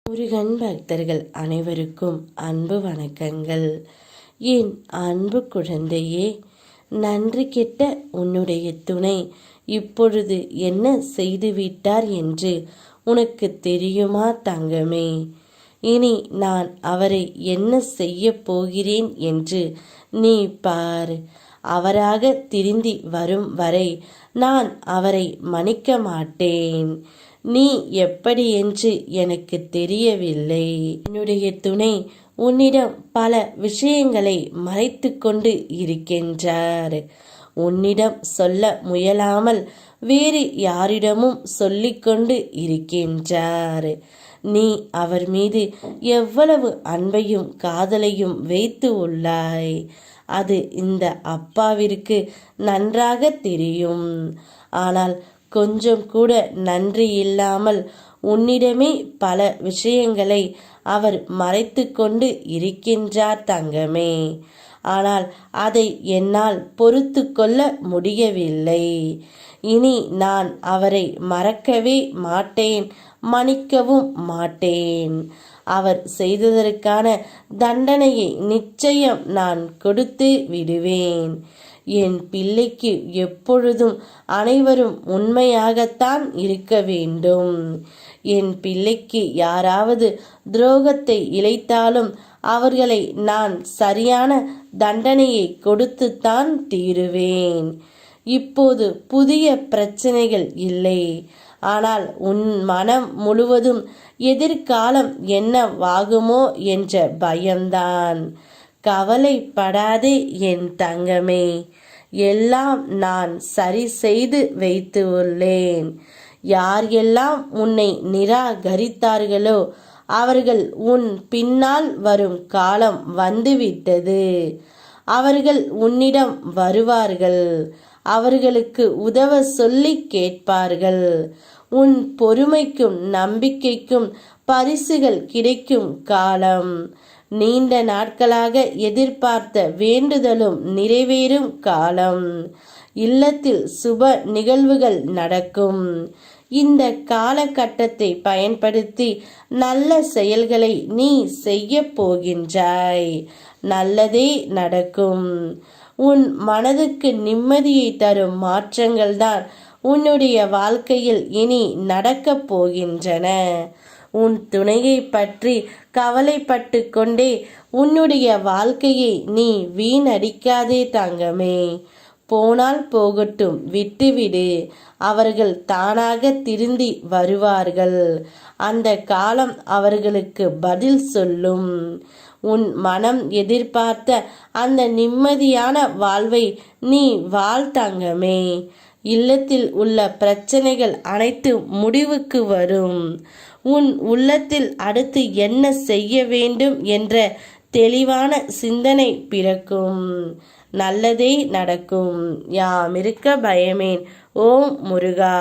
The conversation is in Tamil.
முருகன் பக்தர்கள் அனைவருக்கும் அன்பு வணக்கங்கள். என் அன்பு குழந்தையே, நன்றி கெட்ட உன்னுடைய துணை இப்பொழுது என்ன செய்துவிட்டார் என்று உனக்கு தெரியுமா தங்கமே? இனி நான் அவரை என்ன செய்ய போகிறேன் என்று நீ பார். அவராக திருந்தி வரும் வரை நான் அவரை மன்னிக்க மாட்டேன். நீ எப்படி என்று எனக்கு தெரியவில்லை. என்னுடைய துணை உன்னிடம் பல விஷயங்களை மறைத்து கொண்டு இருக்கின்றார். உன்னிடம் சொல்ல முயலாமல் வேறு யாரிடமும் சொல்லிக்கொண்டு இருக்கின்றார். நீ அவர் மீது எவ்வளவு அன்பையும் காதலையும் வைத்து உள்ளாய், அது இந்த அப்பாவிற்கு நன்றாக தெரியும். ஆனால் கொஞ்சம் கூட நன்றி இல்லாமல் உன்னிடமே பல விஷயங்களை அவர் மறைத்து கொண்டு இருக்கின்றார் தங்கமே. ஆனால் அதை என்னால் பொறுத்து கொள்ள முடியவில்லை. இனி நான் அவரை மறக்கவே மாட்டேன், மன்னிக்கவும் மாட்டேன். அவர் செய்ததற்கான தண்டனையை நிச்சயம் நான் கொடுத்து விடுவேன். என் பிள்ளைக்கு எப்பொழுதும் அனைவரும் உண்மையாகத்தான் இருக்க வேண்டும். என் பிள்ளைக்கு யாராவது துரோகத்தை இழைத்தாலும் அவர்களை நான் சரியான தண்டனையை கொடுத்துத்தான் தீருவேன். இப்போது புதிய பிரச்சனைகள் இல்லை. ஆனால் உன் மனம் முழுவதும் எதிர்காலம் என்னவாகுமோ என்ற பயம்தான். கவலைப்படாதே என் தங்கமே, எல்லாம் நான் சரி செய்து வைத்து உள்ளேன். யார் எல்லாம் உன்னை நிராகரித்தார்களோ அவர்கள் உன் பின்னால் வரும் காலம் வந்துவிட்டது. அவர்கள் உன்னிடம் வருவார்கள். அவர்களுக்கு உதவ சொல்லி கேட்பார்கள். உன் பொறுமைக்கும் நம்பிக்கைக்கும் பரிசுகள் கிடைக்கும் காலம். நீண்ட நாட்களாக எதிர்பார்த்த வேண்டுதலும் நிறைவேறும் காலம். இல்லத்தில் சுப நிகழ்வுகள் நடக்கும். இந்த காலகட்டத்தை பயன்படுத்தி நல்ல செயல்களை நீ செய்ய போகின்றாய். நல்லதே நடக்கும். உன் மனதுக்கு நிம்மதியை தரும் மாற்றங்கள் தான் உன்னுடைய வாழ்க்கையில் இனி நடக்கப் போகின்றன. உன் துணையை பற்றி கவலைப்பட்டு கொண்டே உன்னுடைய வாழ்க்கையை நீ வீணடிக்காதே தங்கமே. போனால் போகட்டும், விட்டுவிடு. அவர்கள் தானாக திருந்தி வருவார்கள். அந்த காலம் அவர்களுக்கு பதில் சொல்லும். உன் மனம் எதிர்பார்த்த அந்த நிம்மதியான வாழ்வை நீ வாழ் தங்கமே. இல்லத்தில் உள்ள பிரச்சனைகள் அனைத்து முடிவுக்கு வரும். உன் உள்ளத்தில் அடுத்து என்ன செய்ய வேண்டும் என்ற தெளிவான சிந்தனை பிறக்கும். நல்லதே நடக்கும். யாமிருக்க பயமேன். ஓம் முருகா.